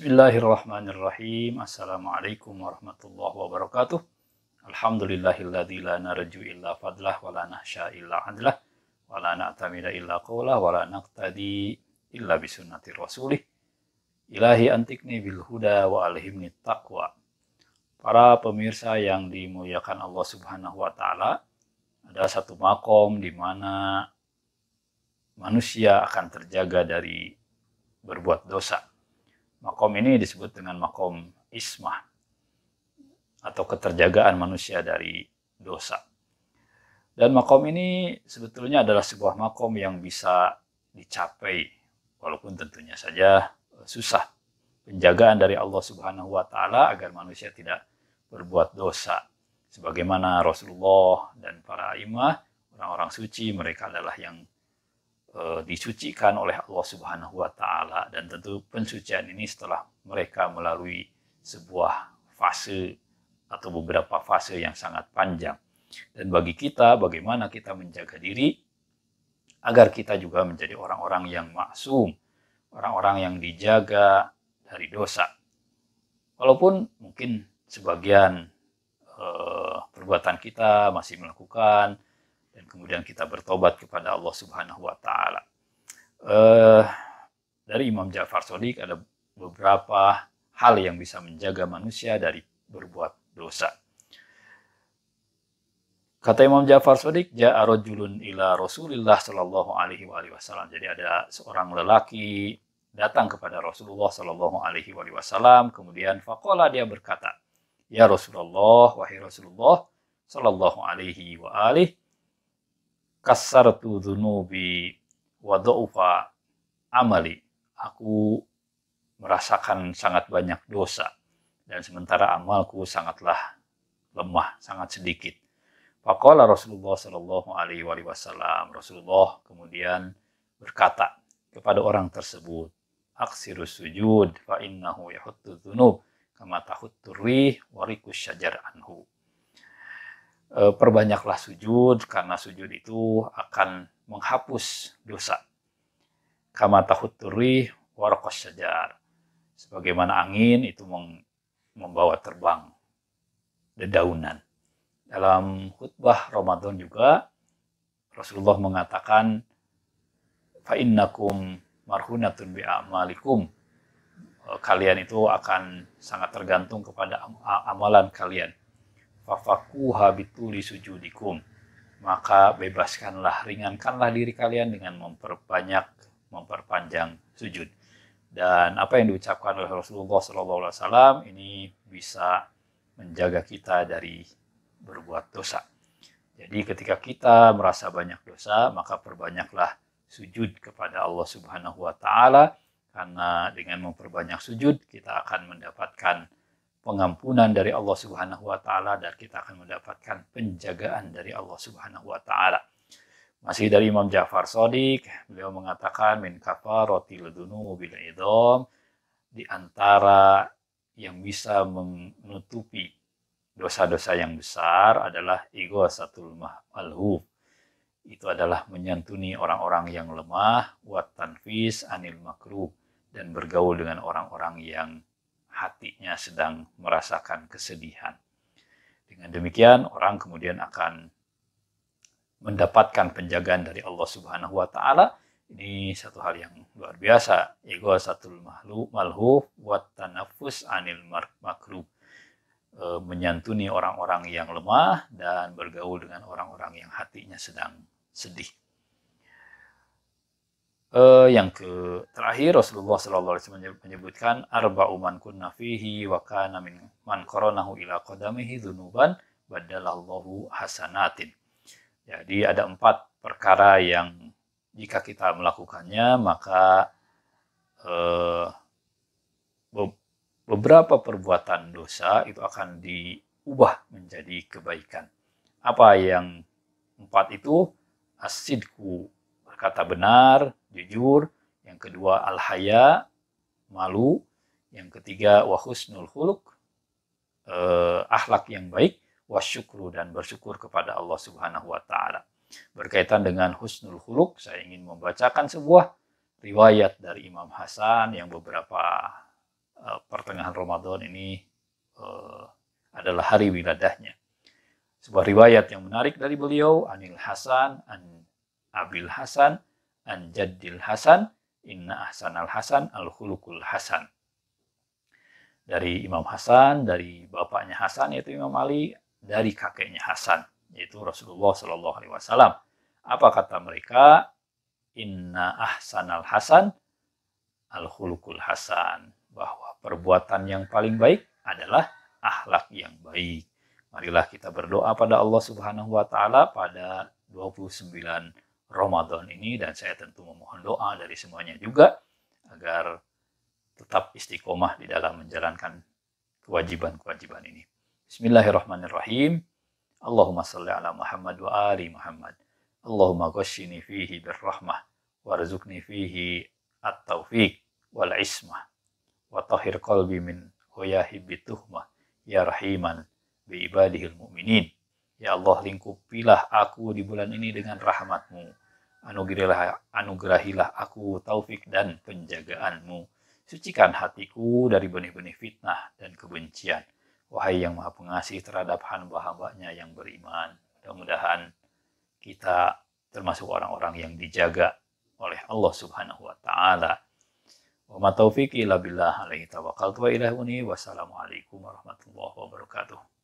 Bismillahirrahmanirrahim. Assalamualaikum warahmatullahi wabarakatuh. Alhamdulillahilladzi la narju illa fadlah wa la nahsya illa adlah wa la na'tamida illa qawlah wa la naqtadi illa bisunnati rasulih. Ilahi antikni bil huda wa alhimni taqwa. Para pemirsa yang dimuliakan Allah Subhanahu wa taala, ada satu makom di mana manusia akan terjaga dari berbuat dosa. Makom ini disebut dengan makom ismah atau keterjagaan manusia dari dosa. Dan makom ini sebetulnya adalah sebuah makom yang bisa dicapai, walaupun tentunya saja susah. Penjagaan dari Allah Subhanahu wa taala agar manusia tidak berbuat dosa. Sebagaimana Rasulullah dan para imam, orang-orang suci, mereka adalah yang disucikan oleh Allah Subhanahu wa taala, dan tentu pensucian ini setelah mereka melalui sebuah fase atau beberapa fase yang sangat panjang. Dan bagi kita, bagaimana kita menjaga diri agar kita juga menjadi orang-orang yang maksum, orang-orang yang dijaga dari dosa. Walaupun mungkin sebagian perbuatan kita masih melakukan, dan kemudian kita bertobat kepada Allah Subhanahu wa taala. Dari Imam Ja'far Shadiq ada beberapa hal yang bisa menjaga manusia dari berbuat dosa. Kata Imam Ja'far Shadiq, ja'a rajulun ila Rasulillah sallallahu alaihi wasallam. Jadi ada seorang lelaki datang kepada Rasulullah sallallahu alaihi wasallam, kemudian faqala, dia berkata, "Ya Rasulullah, wahai Rasulullah sallallahu alaihi wa alihi, kasartu dzunubi wa dha'ufa amali." Aku merasakan sangat banyak dosa dan sementara amalku sangatlah lemah, sangat sedikit. Faqala Rasulullah sallallahu alaihi wasallam. Rasulullah kemudian berkata kepada orang tersebut, "Aksirus sujud fa innahu yahuttu dzunub kama tahuttur rih wa rikus syajar anhu." Perbanyaklah sujud, karena sujud itu akan menghapus dosa. Kama tahuttur rih wa rikus syajar, sebagaimana angin itu membawa terbang dedaunan. Dalam khutbah Ramadan juga Rasulullah mengatakan, fa innakum marhunatun bi a'malikum. Kalian itu akan sangat tergantung kepada amalan kalian. Fafakuha bituli sujudikum. Maka bebaskanlah, ringankanlah diri kalian dengan memperpanjang sujud. Dan apa yang diucapkan oleh Rasulullah SAW ini bisa menjaga kita dari berbuat dosa. Jadi ketika kita merasa banyak dosa, maka perbanyaklah sujud kepada Allah Subhanahu wa taala, karena dengan memperbanyak sujud kita akan mendapatkan pengampunan dari Allah Subhanahu wa taala, dan kita akan mendapatkan penjagaan dari Allah Subhanahu wa taala. Masih dari Imam Ja'far Shadiq, beliau mengatakan, min kafaratil dzunubil idham, di antara yang bisa menutupi dosa-dosa yang besar adalah ighasatul malhuf. Itu adalah menyantuni orang-orang yang lemah, wa tanfis anil makruh, dan bergaul dengan orang-orang yang hatinya sedang merasakan kesedihan. Dengan demikian orang kemudian akan mendapatkan penjagaan dari Allah Subhanahu wa taala. Ini satu hal yang luar biasa. Ighasatul malhuf wa tanafus anil makruh. Menyantuni orang-orang yang lemah dan bergaul dengan orang-orang yang hatinya sedang sedih. Yang terakhir, Rasulullah SAW menyebutkan, arba'u man kunna fihi wa kana min man qaranahu ila qadamihi dzunuban badalallahu hasanatin. Jadi ada 4 perkara yang jika kita melakukannya, maka beberapa perbuatan dosa itu akan diubah menjadi kebaikan. Apa yang 4 itu? As-sidku, berkata benar, jujur. Yang kedua, al-haya, malu. Yang ketiga, wa husnul khuluq, akhlak yang baik. Wa syukru, dan bersyukur kepada Allah Subhanahu wa taala. Berkaitan dengan husnul khuluq, saya ingin membacakan sebuah riwayat dari Imam Hasan yang beberapa pertengahan Ramadan ini adalah hari wiladahnya. Sebuah riwayat yang menarik dari beliau, Anil Hasan, An Abil Hasan, An Jaddil Hasan, Inna Ahsanal Hasan, Al-Khuluqul Hasan. Dari Imam Hasan, dari bapaknya Hasan yaitu Imam Ali, dari kakeknya Hasan yaitu Rasulullah Shallallahu Alaihi Wasallam. Apa kata mereka? Inna Ahsanal Hasan, Al-Khuluqul Hasan, bahwa perbuatan yang paling baik adalah akhlak yang baik. Marilah kita berdoa pada Allah Subhanahu wa taala pada 29 Ramadan ini, dan saya tentu memohon doa dari semuanya juga agar tetap istiqomah di dalam menjalankan kewajiban-kewajiban ini. Bismillahirrahmanirrahim. Allahumma salli ala Muhammad wa ali Muhammad. Allahumma ghashini fihi birrahmah warzuqni fihi at-taufiq wal ismah wa tahhir qalbi min hoyahi bituhmah ya rahiman bi ibadihil mu'minin. Ya Allah, lingkupilah aku di bulan ini dengan rahmat-Mu. Anugerahilah aku taufik dan penjagaanmu. Sucikan hatiku dari benih-benih fitnah dan kebencian. Wahai yang Maha Pengasih terhadap hamba-hambanya yang beriman. Mudah-mudahan kita termasuk orang-orang yang dijaga oleh Allah Subhanahu wa taala. Wa ma taufiqi illa billah alaihi tawakkaltu wa ilaihi unib. Wassalamualaikum warahmatullahi wabarakatuh.